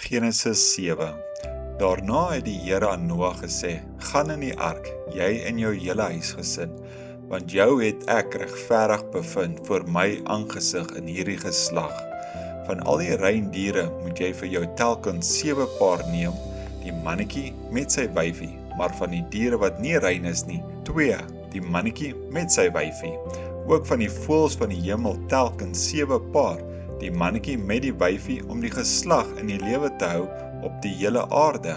Genesis 7. Daarna het die Here aan Noag gesê, gaan in die ark, jy en jou hele huisgesin, want jou het ek regverdig bevind voor my aangesig in hierdie geslag. Van al die reindiere moet jy vir jou telkens 7 paar neem, die mannetjie met sy wyfie, maar van die diere wat nie rein is nie, 2, die mannetjie met sy wyfie. Ook van die voëls van die hemel telkens 7 paar, die mannetjie met die wyfie om die geslag in die lewe te hou op die hele aarde.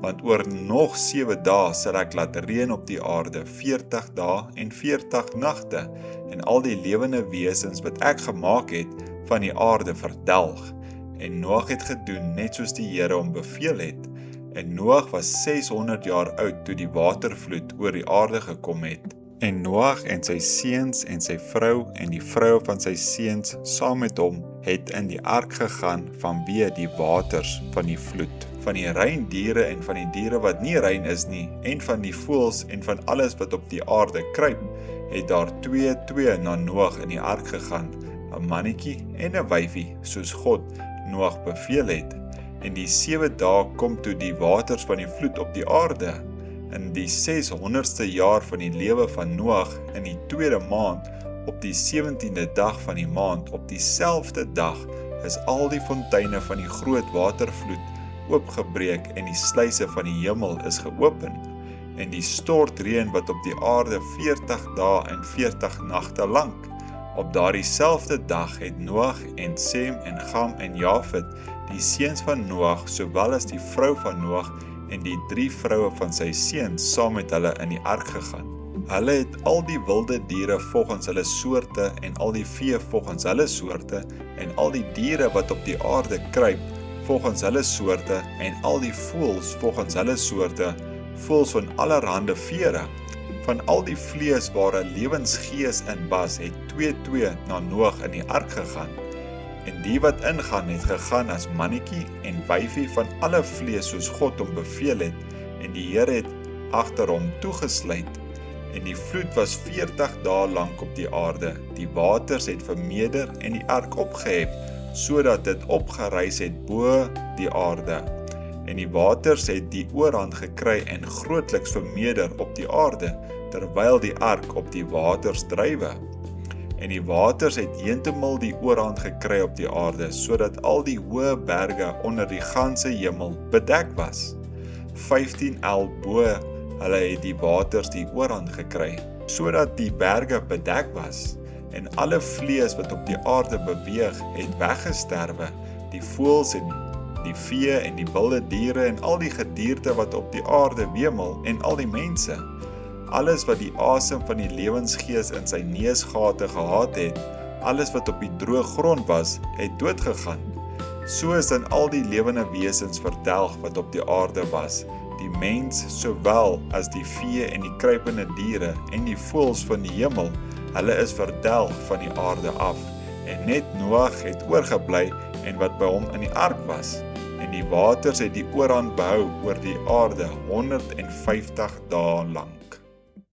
Want oor nog 7 dae sal ek laat reën op die aarde, 40 dae en 40 nagte, en al die lewende wesens wat ek gemaak het, van die aarde verdelg. En Noag het gedoen net soos die Here hom beveel het. En Noag was 600 jaar oud toe die watervloed oor die aarde gekom het. En Noag en sy seuns en sy vrou en die vrou van sy seuns saam met hom het in die ark gegaan vanweë die waters van die vloed. Van die rein diere en van die diere wat nie rein is nie, en van die voëls en van alles wat op die aarde kruip, het daar 2 na Noag in die ark gegaan, 'n mannetjie en 'n wyfie, soos God Noag beveel het. En die 7 dae kom toe die waters van die vloed op die aarde. In die 600ste jaar van die lewe van Noag, in die 2de maand, op die 17de dag van die maand, op dieselfde dag, is al die fonteine van die groot watervloed oopgebreek en die sluise van die hemel is geopen. En die stortreën wat op die aarde 40 dae en 40 nagte lank. Op daardie selfde dag het Noag en Sem en Gam en Jafet, die seuns van Noag, sowel as die vrou van Noag, en die 3 vroue van sy seuns saam met hulle in die ark gegaan. Hulle het al die wilde diere volgens hulle soorte en al die vee volgens hulle soorte en al die diere wat op die aarde kruip volgens hulle soorte en al die voëls volgens hulle soorte, voëls van allerhande vere. Van al die vlees waar 'n lewensgees in was, het 2 na Noag in die ark gegaan. En die wat ingaan het gegaan as mannetjie en wyfie van alle vlees soos God hom beveel het, en die Here het agter hom toegesluit. En die vloed was 40 dae lank op die aarde. Die waters het vermeerder en die ark opgehef, sodat dit opgereis het bo die aarde. En die waters het die oorhand gekry en grootliks vermeerder op die aarde, terwyl die ark op die waters drywe. En die waters het heeltemal die oorhand gekry op die aarde, sodat al die hoë berge onder die ganse hemel bedek was. 15 el bo hulle het die waters die oorhand gekry, sodat die berge bedek was. En alle vlees wat op die aarde beweeg, het weggesterwe, die voëls en die vee en die wilde diere en al die gedierte wat op die aarde wemel en al die mense. Alles wat die asem van die lewensgees in sy neusgate gehad het, alles wat op die droë grond was, het doodgegaan. So is dan al die lewende wesens verdelg wat op die aarde was, die mens sowel as die vee en die kruipende diere en die voëls van die hemel, hulle is verdelg van die aarde af. En net Noag het oorgebly en wat by hom in die ark was. En die waters het die oorhand behou oor die aarde 150 dae lang.